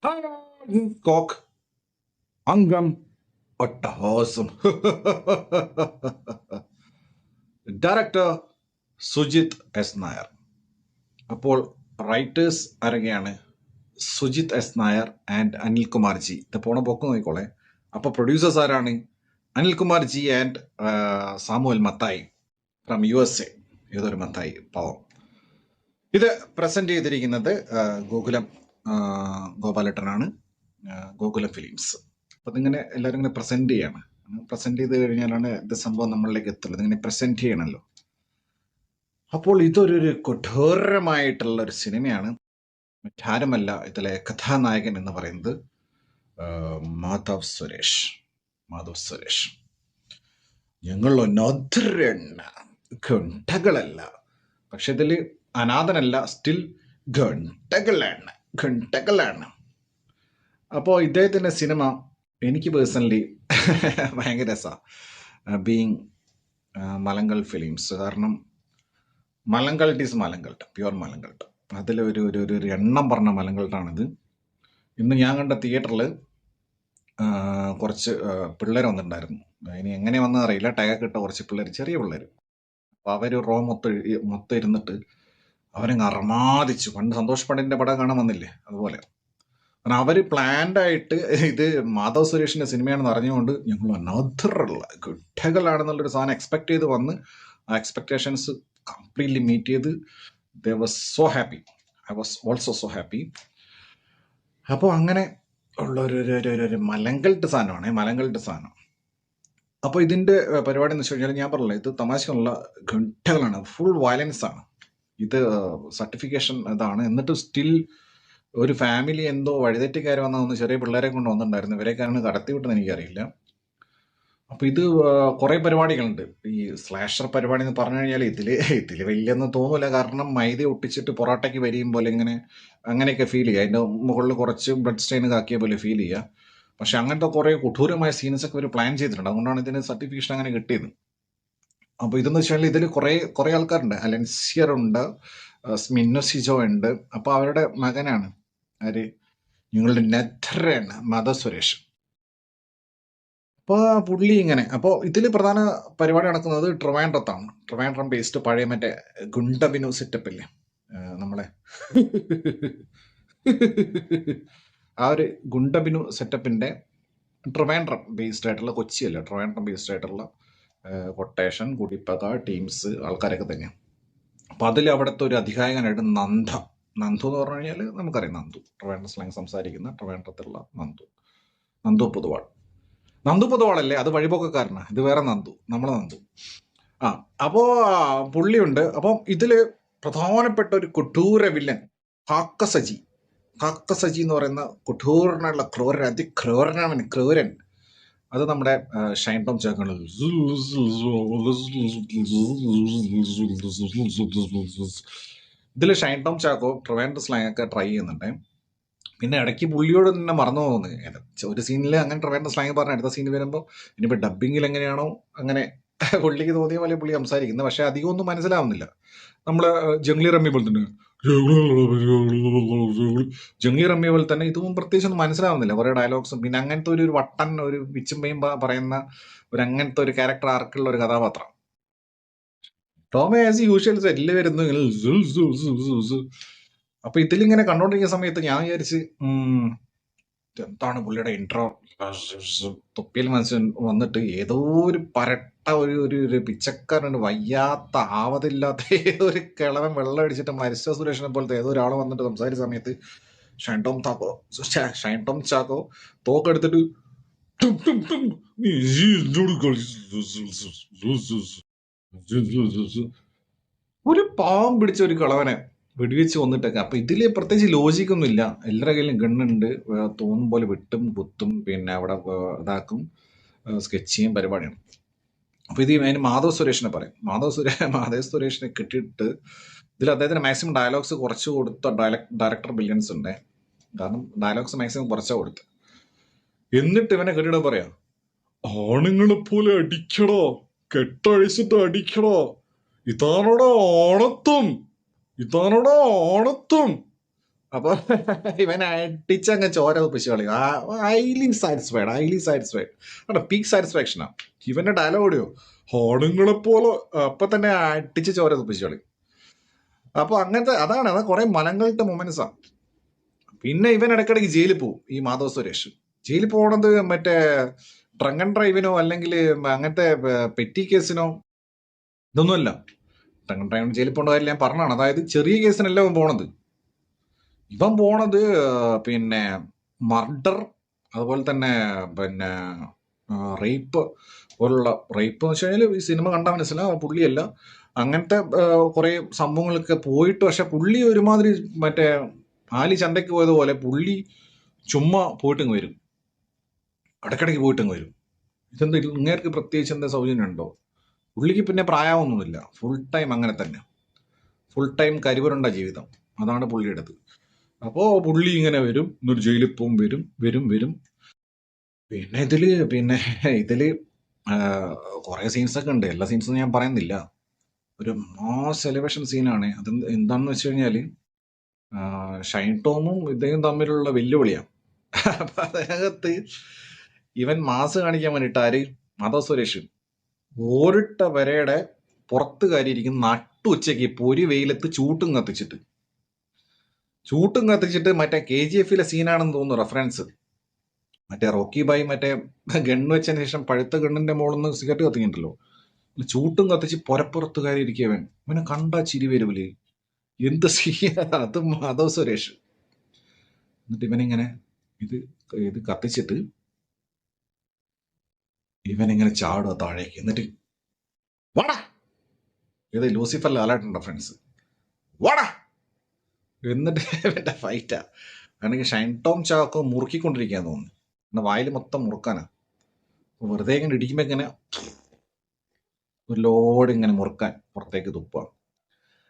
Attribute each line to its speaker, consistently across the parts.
Speaker 1: Coke അംഗം ഒട്ടഹോസം. Director Sujith S Nair. അപ്പോൾ റൈറ്റേഴ്സ് ആരൊക്കെയാണ്? Sujith S Nair and Anilkumar G. ഇത് പോണ പോക്ക് നോക്കിക്കോളെ. അപ്പോൾ പ്രൊഡ്യൂസേഴ്സ് ആരാണ്? Anilkumar G and Samuel Mathai from USA. ഏതൊരു മത്തായി പാവം. ഇത് പ്രസന്റ് ചെയ്തിരിക്കുന്നത് ഗോകുലം ഗോപാലട്ടനാണ്, ഗോകുലം ഫിലിംസ്. അപ്പം ഇതിങ്ങനെ എല്ലാവരും ഇങ്ങനെ പ്രസന്റ് ചെയ്യാണ്. പ്രസന്റ് ചെയ്ത് കഴിഞ്ഞാലാണ് ഇത് സംഭവം നമ്മളിലേക്ക് എത്തുള്ളൂ. ഇതിങ്ങനെ പ്രസന്റ് ചെയ്യണമല്ലോ. അപ്പോൾ ഇതൊരു കഠോരമായിട്ടുള്ള ഒരു സിനിമയാണ്. മറ്റാരുമല്ല ഇതിലെ കഥാനായകൻ എന്ന് പറയുന്നത് മാധവ് സുരേഷ്. ഞങ്ങൾ ഘണ്ടകളല്ല, പക്ഷെ ഇതിൽ അനാഥനല്ല, സ്റ്റിൽ ഘണ്ടകളാണ്. അപ്പോൾ ഇദ്ദേഹത്തിൻ്റെ സിനിമ എനിക്ക് പേഴ്സണലി ഭയങ്കര രസമാണ്. ബീങ് മലങ്കൽ ഫിലിംസ്. കാരണം മലങ്കൾട്ട് ഈസ് മലങ്കൾട്ട്, പ്യുവർ മലങ്കൾട്ട്. അതിൽ ഒരു എണ്ണം പറഞ്ഞ മലങ്കൾട്ടാണിത്. ഇന്ന് ഞാൻ കണ്ട തിയേറ്ററിൽ കുറച്ച് പിള്ളേർ വന്നിട്ടുണ്ടായിരുന്നു. ഇനി എങ്ങനെ വന്നതെന്ന് അറിയില്ല. ടാഗൊക്കെ ഇട്ട കുറച്ച് പിള്ളേർ, ചെറിയ പിള്ളേർ. അപ്പോൾ അവർ റോ മൊത്തം ഇരുന്നിട്ട് അവരങ്ങ് അർമാദിച്ചു. പണ്ട് സന്തോഷ് പണ്ടിൻ്റെ പടം കാണാൻ വന്നില്ലേ, അതുപോലെ. കാരണം അവർ പ്ലാൻഡായിട്ട് ഇത് മാധവ് സുരേഷിൻ്റെ സിനിമയാണെന്ന് അറിഞ്ഞുകൊണ്ട് ഞങ്ങൾ അനാഥറുള്ള ഗുഡ്ഢകളാണെന്നുള്ളൊരു സാധനം എക്സ്പെക്ട് ചെയ്ത് വന്ന് ആ എക്സ്പെക്ടേഷൻസ് കംപ്ലീറ്റ്ലി മീറ്റ് ചെയ്ത് they were so happy. I was also so happy. അപ്പോൾ അങ്ങനെ ഉള്ള ഒരു മലങ്കൾട്ട് സാധനം. അപ്പോൾ ഇതിൻ്റെ പരിപാടി എന്ന് വെച്ച് കഴിഞ്ഞാൽ ഞാൻ പറഞ്ഞില്ല, ഇത് തമാശയുള്ള ഘട്ടങ്ങളാണ്, ഫുൾ വയലൻസ് ആണ്. ഇത് സർട്ടിഫിക്കേഷൻ ഇതാണ്. എന്നിട്ട് സ്റ്റിൽ ഒരു ഫാമിലി എന്തോ വഴിതെറ്റിക്കാർ വന്ന ചെറിയ പിള്ളേരെ കൊണ്ട് വന്നിട്ടുണ്ടായിരുന്നു. ഇവരെയൊക്കെയാണ് കടത്തിവിട്ടെന്ന് എനിക്കറിയില്ല. അപ്പോൾ ഇത് കുറേ പരിപാടികളുണ്ട്. ഈ സ്ലാഷർ പരിപാടി എന്ന് പറഞ്ഞു കഴിഞ്ഞാൽ ഇതിൽ വലിയൊന്നും തോന്നില്ല. കാരണം മൈദ ഒട്ടിച്ചിട്ട് പൊറോട്ടയ്ക്ക് വരിയും പോലെ അങ്ങനെയൊക്കെ ഫീൽ ചെയ്യുക. അതിൻ്റെ മുകളിൽ കുറച്ച് ബ്ലഡ് സ്റ്റെയിൻ കാക്കിയ പോലെ ഫീൽ ചെയ്യുക. പക്ഷെ അങ്ങനത്തെ കുറേ കൊഠൂരമായ സീൻസൊക്കെ ഇവർ പ്ലാൻ ചെയ്തിട്ടുണ്ട്. അതുകൊണ്ടാണ് ഇതിന് സർട്ടിഫിക്കേഷൻ അങ്ങനെ കിട്ടിയത്. അപ്പോൾ ഇതെന്ന് വെച്ചാൽ ഇതിൽ കുറേ ആൾക്കാരുണ്ട്. അലൻസിയർ ഉണ്ട്, സ്മിന്നോ സിജോ ഉണ്ട്. അപ്പോൾ അവരുടെ മകനാണ് ആര്, നിങ്ങളുടെ നെഥറാണ് മാധവ് സുരേഷ്. അപ്പോൾ പുള്ളി ഇങ്ങനെ. അപ്പോൾ ഇതിൽ പ്രധാന പരിപാടി നടക്കുന്നത് ട്രിവാൻഡ്രത്താണ്. ട്രിവാൻഡ്രം ബേസ്ഡ് പഴയ മറ്റേ ഗുണ്ടബിനു സെറ്റപ്പില്ലേ നമ്മളെ ആ ഒരു ഗുണ്ടബിനു സെറ്റപ്പിൻ്റെ ട്രിവാൻഡ്രം ബേസ്ഡ് ആയിട്ടുള്ള, കൊച്ചിയല്ല, ട്രിവാൻഡ്രം ബേസ്ഡ് ആയിട്ടുള്ള കൊട്ടേഷൻ, കുടിപ്പക, ടീംസ്, ആൾക്കാരൊക്കെ തന്നെയാണ്. അപ്പോൾ അതിൽ അവിടുത്തെ ഒരു അധികായകനായിട്ട് നന്ദു എന്ന് പറഞ്ഞു കഴിഞ്ഞാൽ നമുക്കറിയാം, ട്രിവാൻഡ്രം സ്ലാങ് സംസാരിക്കുന്ന ട്രിവാൻഡ്രത്തുള്ള നന്ദു പൊതുവാളല്ലേ, അത് വഴിപോക്കക്കാരനാണ്. ഇത് വേറെ നമ്മളെ നന്ദു. അപ്പോൾ പുള്ളിയുണ്ട്. അപ്പം ഇതിൽ പ്രധാനപ്പെട്ട ഒരു കൊട്ടൂര വില്ലൻ കാക്കസജി എന്ന് പറയുന്ന കൊട്ടൂരനുള്ള ക്രൂരൻ. അത് നമ്മുടെ ഷൈൻ ടോം ചാക്കോണ്. ഇതിൽ ഷൈൻ ടോം ചാക്കോ ട്രിവാൻഡ്രം സ്ലാങ് ഒക്കെ ട്രൈ ചെയ്യുന്നുണ്ട്. പിന്നെ ഇടയ്ക്ക് പുള്ളിയോട് തന്നെ മറന്നു പോകുന്നത്. ഒരു സീനിൽ അങ്ങനെ ട്രിവാൻഡ്രം സ്ലാങ് പറഞ്ഞ അടുത്ത സീൻ വരുമ്പോൾ ഇനിയിപ്പോൾ ഡബ്ബിങ്ങിൽ എങ്ങനെയാണോ അങ്ങനെ പുള്ളിക്ക് തോന്നിയ പോലെ പുള്ളി സംസാരിക്കുന്നത്. പക്ഷെ അധികം ഒന്നും മനസ്സിലാവുന്നില്ല. നമ്മൾ ജംഗ്ലി റമ്മി പോലെ തന്നെ ഇതൊന്നും പ്രത്യേകിച്ച് ഒന്നും മനസ്സിലാവുന്നില്ല. കുറേ ഡയലോഗ്സും പിന്നെ അങ്ങനത്തെ ഒരു വട്ടൻ, ഒരു വിച്ചുമ്പയും പറയുന്ന അങ്ങനത്തെ ഒരു ക്യാരക്ടർ ആർക്കുള്ള ഒരു കഥാപാത്രം. ടോമ ആസ് യൂഷ്വൽ സെറ്റിൽ വരുന്നു. അപ്പൊ ഇതിലിങ്ങനെ കണ്ടോണ്ടിരിക്കുന്ന സമയത്ത് ഞാൻ വിചാരിച്ച് എന്താണ് പുള്ളിയുടെ ഇൻട്രോ, തൊപ്പിയിൽ മനസ്സിൽ വന്നിട്ട് ഏതോ ഒരു പരട്ട ഒരു പിച്ചക്കാരനുണ്ട്, വയ്യാത്ത ആവതില്ലാത്ത ഏതോ ഒരു കിളവൻ വെള്ളം അടിച്ചിട്ട് മരിച്ച സുരേഷിനെ പോലത്തെ ഏതോ ഒരാൾ വന്നിട്ട് സംസാരിച്ച സമയത്ത് ഷൈൻ ടോം ചാക്കോ തോക്കെടുത്തിട്ട് ഒരു പാവം പിടിച്ച ഒരു കിളവനെ വെടിവെച്ച് വന്നിട്ടൊക്കെ. അപ്പൊ ഇതില് പ്രത്യേകിച്ച് ലോജിക്കൊന്നും ഇല്ല. എല്ലാവരുടെ കയ്യിലും ഗണ്ണുണ്ട്, തോന്നും പോലെ വെട്ടും കുത്തും, പിന്നെ അവിടെ ഇതാക്കും, സ്കെച്ച് ചെയ്യും, പരിപാടിയാണ്. അപ്പൊ ഇത് അതിന് മാധവ് സുരേഷിനെ പറയും. മാധവ് സുരേഷിനെ കിട്ടിയിട്ട് ഇതിൽ അദ്ദേഹത്തിന് മാക്സിമം ഡയലോഗ്സ് കുറച്ച് കൊടുത്ത ഡയറക്ടർ ബില്യൻസ് ഉണ്ട്. കാരണം ഡയലോഗ്സ് മാക്സിമം കുറച്ചാ കൊടുത്ത്. എന്നിട്ട് ഇവനെ കെട്ടിയിട്ട് പറയാ, ആണുങ്ങളെ പോലെ അടിക്കടോ, കെട്ടഴിച്ചിട്ട് അടിക്കടോ, ഇതാണോടാ ഓണത്തും. അപ്പൊ ഇവൻ അടിച്ചങ്ങ് ചോര കുപ്പിച്ച് കളയും. ഹൈലി സാറ്റിസ്ഫൈഡ് പീക്ക് സാറ്റിസ്ഫാക്ഷനാ ഇവന്റെ ഡയലോഗ് ഓടിയോ, ഹോണുങ്ങളെപ്പോലെ അപ്പൊ തന്നെ അടിച്ച് ചോര കുപ്പിച്ച് കളയും. അപ്പൊ അങ്ങനത്തെ അതാണ് കുറെ മലങ്ങളുടെ മൊമെന്റ്സാ. പിന്നെ ഇവൻ ഇടയ്ക്കിടയ്ക്ക് ജയിലിൽ പോവും, ഈ മാധവ് സുരേഷ്. ജയിലിൽ പോണത് മറ്റേ ഡ്രങ്ക് ആൻഡ് ഡ്രൈവിനോ അല്ലെങ്കിൽ അങ്ങനത്തെ പെറ്റി കേസിനോ ഇതൊന്നുമല്ല. ഡ്രങ്ക് ആൻഡ് ഡ്രൈവിന് ജയിലിൽ പോകേണ്ട കാര്യം ഞാൻ പറഞ്ഞാണ്. അതായത് ചെറിയ കേസിനല്ല ഇവൻ പോണത്. ഇവൻ പോണത് പിന്നെ മർഡർ, അതുപോലെ തന്നെ പിന്നെ റേപ്പ് പോലുള്ള. റേപ്പ് എന്ന് വെച്ച് കഴിഞ്ഞാൽ ഈ സിനിമ കണ്ടാൽ മനസ്സിലാവും പുള്ളിയല്ല. അങ്ങനത്തെ കുറെ സംഭവങ്ങളൊക്കെ പോയിട്ട്, പക്ഷെ പുള്ളി ഒരുമാതിരി മറ്റേ ആലി ചന്തയ്ക്ക് പോയതുപോലെ പുള്ളി ചുമ്മാ പോയിട്ടിങ്ങ് വരും, ഇടയ്ക്കിടയ്ക്ക് പോയിട്ടിങ്ങ് വരും. ഇതെന്താ ഇങ്ങേർക്ക് പ്രത്യേകിച്ച് എന്താ സൗജന്യം ഉണ്ടോ? പുള്ളിക്ക് പിന്നെ പ്രായമൊന്നുമില്ല, ഫുൾ ടൈം അങ്ങനെ തന്നെ, ഫുൾ ടൈം കരിവരുണ്ട ജീവിതം, അതാണ് പുള്ളിയുടേത്. അപ്പോൾ പുള്ളി ഇങ്ങനെ വരും, എന്നൊരു ജയിലിൽ പോവും, വരും വരും വരും. പിന്നെ ഇതില് കുറെ സീൻസ് ഒക്കെ ഉണ്ട്. എല്ലാ സീൻസും ഞാൻ പറയുന്നില്ല. ഒരു മാസ് എലിവേഷൻ സീനാണ് അത്. എന്താണെന്ന് വെച്ച് കഴിഞ്ഞാല് ഷൈൻ ടോമും ഇദ്ദേഹം തമ്മിലുള്ള വെല്ലുവിളിയാണ്. അപ്പൊ അതിനകത്ത് ഇവൻ മാസ് കാണിക്കാൻ വേണ്ടിയിട്ട് ആര്, മാധവ് സുരേഷ് ഓരിട്ട വരയുടെ പുറത്ത് കയറിയിരിക്കും നട്ടുച്ചയ്ക്ക് പൊരി വെയിലത്ത് ചൂട്ടും കത്തിച്ചിട്ട് മറ്റേ KGF സീനാണെന്ന് തോന്നുന്നു റെഫറൻസ്. മറ്റേ റോക്കി ബായി മറ്റേ ഗണ്ണ് വെച്ചതിന് ശേഷം പഴുത്ത ഗണ്ണിന്റെ മുകളിൽ നിന്ന് സിഗരറ്റ് കത്തിക്കണ്ടല്ലോ, ചൂട്ടും കത്തിച്ച് പുരപ്പുറത്ത് കയറിയിരിക്കവൻ. ഇവനെ കണ്ടാ ചിരി വരൂലേ, എന്ത് അത് മാധവ് സുരേഷ്. എന്നിട്ട് ഇവനിങ്ങനെ ഇത് കത്തിച്ചിട്ട് ഇവനിങ്ങനെ ചാടുക താഴേക്ക്. എന്നിട്ട് വാടാ, ഇത് ലൂസിഫർ ലാലായിട്ടുണ്ടോ ഫ്രണ്ട്സ്, വാടാ. എന്നിട്ട് ഇവന്റെ ഫൈറ്റാ. ആണെങ്കിൽ ഷൈൻ ടോം ചാക്കോ മുറുക്കിക്കൊണ്ടിരിക്കാന്ന് തോന്നുന്നു, എന്റെ വായിൽ മൊത്തം മുറുക്കാനാ. വെറുതെ ഇങ്ങനെ ഇടിക്കുമ്പോ ഇങ്ങനെ ഒരു ലോഡ് ഇങ്ങനെ മുറുക്കാൻ പുറത്തേക്ക് തുപ്പാണ്.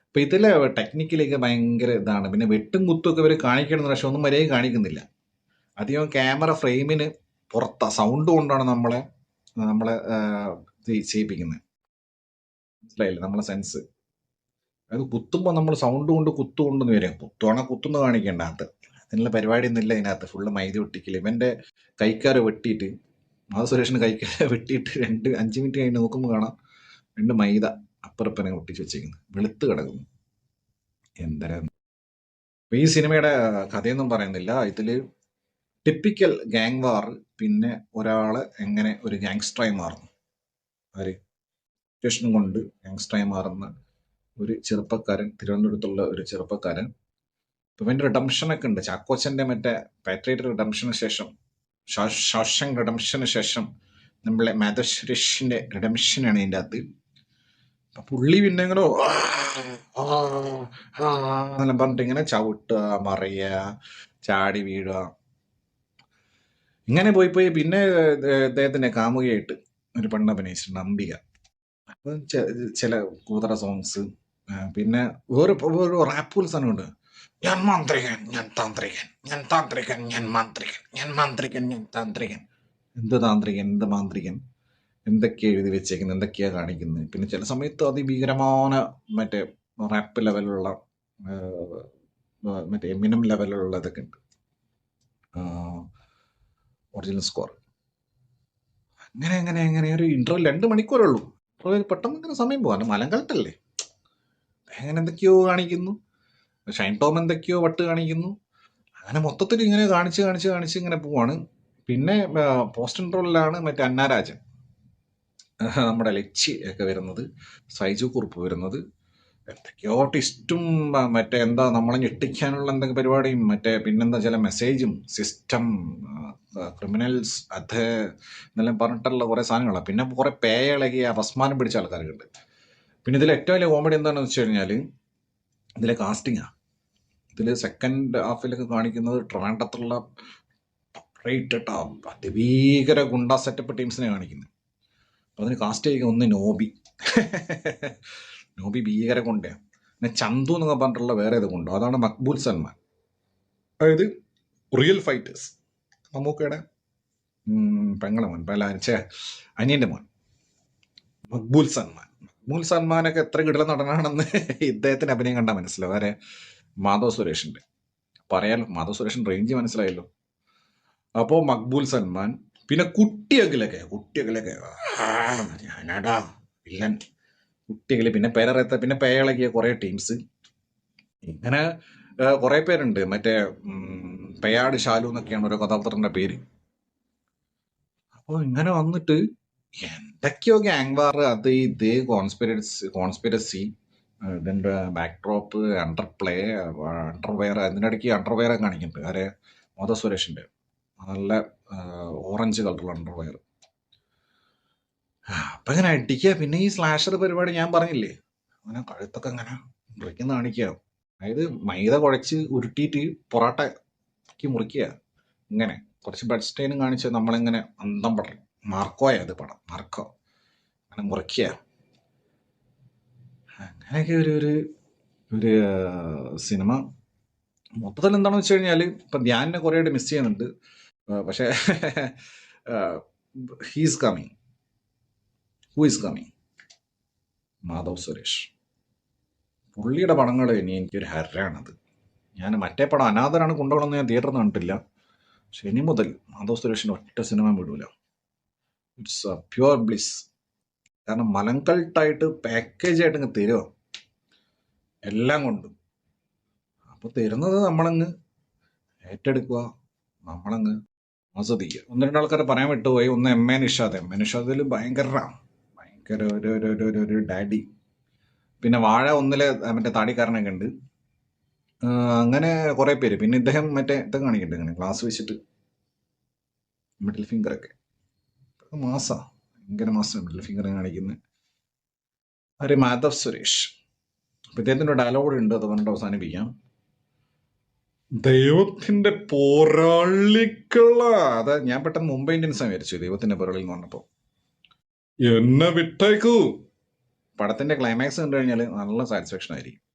Speaker 1: അപ്പൊ ഇതിലെ ടെക്നിക്കലൊക്കെ ഭയങ്കര ഇതാണ്. പിന്നെ വെട്ടും കുത്തും ഒക്കെ ഇവർ കാണിക്കണം, പക്ഷെ ഒന്നും വരെയും കാണിക്കുന്നില്ല. അധികം ക്യാമറ ഫ്രെയിമിന് പുറത്താ, സൗണ്ട് കൊണ്ടാണ് നമ്മളെ ചെയ്യിപ്പിക്കുന്നത്. മനസ്സിലായില്ലേ നമ്മളെ സെൻസ്. അത് കുത്തുമ്പോൾ നമ്മൾ സൗണ്ട് കൊണ്ട് കുത്തുകൊണ്ടെന്ന് വരും. കുത്തുവാണെ കുത്തുന്ന് കാണിക്കേണ്ട, അത് അതിനുള്ള പരിപാടി ഒന്നുമില്ല ഇതിനകത്ത്. ഫുള്ള് മൈദ ഒട്ടിക്കില്ല. ഇവന്റെ കൈക്കാറ് വെട്ടിയിട്ട്, മാധവ് സുരേഷിന് കൈക്കാറ് വെട്ടിയിട്ട് 5 മിനിറ്റ് കഴിഞ്ഞ് നോക്കുമ്പോൾ കാണാം 2 മൈദ അപ്പുറപ്പനെ ഒട്ടിച്ച് വെച്ചേക്കുന്നു, വെളുത്ത് കിടക്കുന്നു. എന്തരം. ഈ സിനിമയുടെ കഥയൊന്നും പറയുന്നില്ല. ഇതില് ടിപ്പിക്കൽ ഗാങ് വാർ, പിന്നെ ഒരാള് എങ്ങനെ ഒരു ഗാങ്സ്റ്ററായി മാറുന്നു, ആര് സ്റ്റേഷനും കൊണ്ട് ഗാങ്സ്റ്ററായി മാറുന്ന ഒരു ചെറുപ്പക്കാരൻ, തിരുവനന്തപുരത്തുള്ള ഒരു ചെറുപ്പക്കാരൻ. ഇവന്റെ റിഡംഷനൊക്കെ ഉണ്ട്. ചാക്കോച്ചന്റെ മറ്റേ പാട്രിയറ്റ് റിഡംഷന് ശേഷം, ഷോഷങ് റിഡംഷന് ശേഷം നമ്മളെ മാധവ് സുരേഷിന്റെ റിഡംഷനാണ് ഇതിൻ്റെ അകത്ത്. അപ്പൊ പുള്ളി പിന്നെ ഇങ്ങനെ എന്നെല്ലാം പറഞ്ഞിട്ട് ഇങ്ങനെ ചവിട്ടുക, മറിയുക, ചാടി വീഴുക, ഇങ്ങനെ പോയി പിന്നെ അദ്ദേഹത്തിന്റെ കാമുകയായിട്ട് ഒരു പെണ്ണ് അഭിനയിച്ചിട്ടുണ്ട്, അംബിക. അപ്പൊ ചില കൂതറ സോങ്സ്, പിന്നെ വേറെ റാപ്പുകൾ സാധനമുണ്ട്. ഞാൻ മാന്ത്രികൻ, ഞാൻ താന്ത്രികൻ, ഞാൻ താന്ത്രികൻ, ഞാൻ മാന്ത്രികൻ, ഞാൻ മാന്ത്രികൻ, ഞാൻ താന്ത്രികൻ. എന്ത് താന്ത്രികൻ, എന്ത് മാന്ത്രികൻ, എന്തൊക്കെയാ എഴുതി വെച്ചേക്കുന്നത്, എന്തൊക്കെയാ കാണിക്കുന്നത്. പിന്നെ ചില സമയത്ത് അതിഭീകരமான മറ്റേ റാപ്പ് ലെവലുള്ള മറ്റേ എമിനം ലെവലുള്ള ഇതൊക്കെ ഉണ്ട്, ഒറിജിനൽ സ്കോർ. അങ്ങനെ ഒരു ഇന്റർവ്യൂ 2 മണിക്കൂറേ ഉള്ളൂ. പെട്ടെന്ന് ഇങ്ങനെ സമയം പോകാൻ, മലങ്കാലത്തല്ലേ, അങ്ങനെ എന്തൊക്കെയോ കാണിക്കുന്നു. ഷൈൻ ടോം എന്തൊക്കെയോ വട്ട് കാണിക്കുന്നു. അങ്ങനെ മൊത്തത്തിൽ ഇങ്ങനെ കാണിച്ച് ഇങ്ങനെ പോവാണ്. പിന്നെ പോസ്റ്റ് ഇന്റർവെല്ലിലാണ് മറ്റേ അന്നാരാജൻ, നമ്മുടെ ലച്ചി ഒക്കെ വരുന്നത്, സൈജു കുറുപ്പ് വരുന്നത്, എന്തൊക്കെയോ ടിസ്റ്റും മറ്റേ എന്താ നമ്മളെ ഞെട്ടിക്കാനുള്ള എന്തൊക്കെ പരിപാടിയും, മറ്റേ പിന്നെന്താ ചില മെസ്സേജും, സിസ്റ്റം, ക്രിമിനൽസ്, അത് എന്നെല്ലാം പറഞ്ഞിട്ടുള്ള കുറെ സാധനങ്ങളാണ്. പിന്നെ കുറെ പേയളകി അപസ്മാനം പിടിച്ച ആൾക്കാരുണ്ട്. പിന്നെ ഇതിൽ ഏറ്റവും വലിയ കോമഡി എന്താണെന്ന് വെച്ച് കഴിഞ്ഞാൽ ഇതിലെ കാസ്റ്റിംഗാ. ഇതിൽ സെക്കൻഡ് ഹാഫിലൊക്കെ കാണിക്കുന്നത് ട്രിവാൻഡ്രത്തുള്ള അതിഭീകര ഗുണ്ട സെറ്റപ്പ് ടീംസിനെ കാണിക്കുന്നത്. അപ്പൊ അതിന് കാസ്റ്റ് ചെയ്യുക ഒന്ന് നോബി ഭീകര കൊണ്ടയാണ്. പിന്നെ ചന്തു എന്നൊക്കെ പറഞ്ഞിട്ടുള്ള വേറെ ഇത് കൊണ്ടോ, അതാണ് മക്ബൂൽ സൽമാൻ. അതായത് റിയൽ ഫൈറ്റേഴ്സ്, മമ്മൂക്കയുടെ പെങ്ങളെ മോൻ, അനിയന്റെ മോൻ മക്ബൂൽ സൽമാനൊക്കെ എത്ര കിടല നടനാണെന്ന് ഇദ്ദേഹത്തിന് അഭിനയം കണ്ടാൽ മനസ്സിലാവും. ആരെ, മാധവ് സുരേഷിന്റെ. പറയാലോ, മാധവ് സുരേഷൻ റേഞ്ച് മനസ്സിലായല്ലോ. അപ്പോൾ മക്ബൂൽ സൽമാൻ, പിന്നെ കുട്ടിയകലൊക്കെ ഞാനാടാ വില്ലൻ, കുട്ടികൾ, പിന്നെ പേരറിയത്ത, പിന്നെ പേയളകിയ കുറെ ടീംസ്, ഇങ്ങനെ കുറെ പേരുണ്ട്. മറ്റേ പെയാട് ഷാലു എന്നൊക്കെയാണ് ഓരോ കഥാപാത്രത്തിന്റെ പേര്. അപ്പോൾ ഇങ്ങനെ വന്നിട്ട് എന്തൊക്കെയോ ഗ്യാങ് വാർ, അത് ഇത്, കോൺസ്പിരസി, ഇതിന്റെ ബാക്ക്ഡ്രോപ്പ്, അണ്ടർവെയർ, അതിനിടയ്ക്ക് അണ്ടർവെയർ കാണിക്കുന്നുണ്ട്. ആരെ? മോദ സുരേഷിന്റെ നല്ല ഓറഞ്ച് കളറുള്ള അണ്ടർവെയർ. അപ്പൊ ഇങ്ങനെ അടിക്കുക. പിന്നെ ഈ സ്ലാഷർ പരിപാടി ഞാൻ പറഞ്ഞില്ലേ, അങ്ങനെ കഴുത്തൊക്കെ ഇങ്ങനെ മുറിക്കുന്ന കാണിക്കുക. അതായത് മൈദ കുഴച്ച് ഉരുട്ടിയിട്ട് പൊറാട്ടയ്ക്ക് മുറിക്കുക. ഇങ്ങനെ കുറച്ച് ബഡ് സ്റ്റൈനും കാണിച്ച് നമ്മളിങ്ങനെ അന്തം പടരും. മാർക്കോയാ അത് പടം, മാർക്കോ. അങ്ങനെ മുറിക്കുക. അങ്ങനെയൊക്കെ ഒരു ഒരു സിനിമ മൊത്തത്തിൽ എന്താണെന്ന് വെച്ച് കഴിഞ്ഞാൽ, ഇപ്പം ധ്യാനിനെ കുറേ ആയിട്ട് മിസ് ചെയ്യുന്നുണ്ട്. പക്ഷേ he's coming. Who is coming? Madhav Suresh. പുള്ളിയുടെ പടങ്ങൾ ഇനി എനിക്കൊരു ഹരാണത്. ഞാൻ മറ്റേ പടം അനാഥരാണ് കൊണ്ടുപോകണമെന്ന് ഞാൻ തിയേറ്ററിൽ നിന്ന് കണ്ടിട്ടില്ല. പക്ഷെ ഇനി മുതൽ മാധവ് സുരേഷിൻ്റെ ഒറ്റ സിനിമ വിടൂല. It's A pure bliss. കാരണം മലങ്കൾട്ടായിട്ട് പാക്കേജായിട്ട് ഇങ്ങ് തരുമോ എല്ലാം കൊണ്ടും. അപ്പോൾ തരുന്നത് നമ്മളങ്ങ് ഏറ്റെടുക്കുക, നമ്മളങ്ങ് ആസ്വദിക്കുക. ഒന്ന് രണ്ടാൾക്കാരെ പറയാൻ വിട്ടുപോയി. ഒന്ന് എം എ നിഷാദിൽ ഭയങ്കര ഒരു ഡാഡി. പിന്നെ വാഴ 1 മറ്റേ താടിക്കാരനൊക്കെ ഉണ്ട്. അങ്ങനെ കുറെ പേര്. പിന്നെ ഇദ്ദേഹം മറ്റേ ഇതൊക്കെ കാണിക്കുന്നുണ്ട്, ഇങ്ങനെ ഗ്ലാസ് വെച്ചിട്ട് മിഡിൽ ഫിംഗറൊക്കെ മാസാ, ഭയങ്കര മാസം മിഡിൽ ഫിംഗർ കാണിക്കുന്നത്. ഒരു മാധവ് സുരേഷ്. അപ്പൊ ഇദ്ദേഹത്തിന്റെ ഡയലോഗ് ഉണ്ട്, അത് പറഞ്ഞിട്ട് അവസാനിപ്പിക്കാം. ദൈവത്തിന്റെ പോരാളിക്കുള്ള, അത് ഞാൻ പെട്ടെന്ന് മുംബൈ ഇന്ത്യൻസ് വിചാരിച്ചു ദൈവത്തിന്റെ പോരാളി എന്ന് പറഞ്ഞപ്പോ. എന്നെ വിട്ടേക്കൂ. പടത്തിന്റെ ക്ലൈമാക്സ് കണ്ടു കഴിഞ്ഞാൽ നല്ല സാറ്റിസ്ഫാക്ഷൻ ആയിരിക്കും.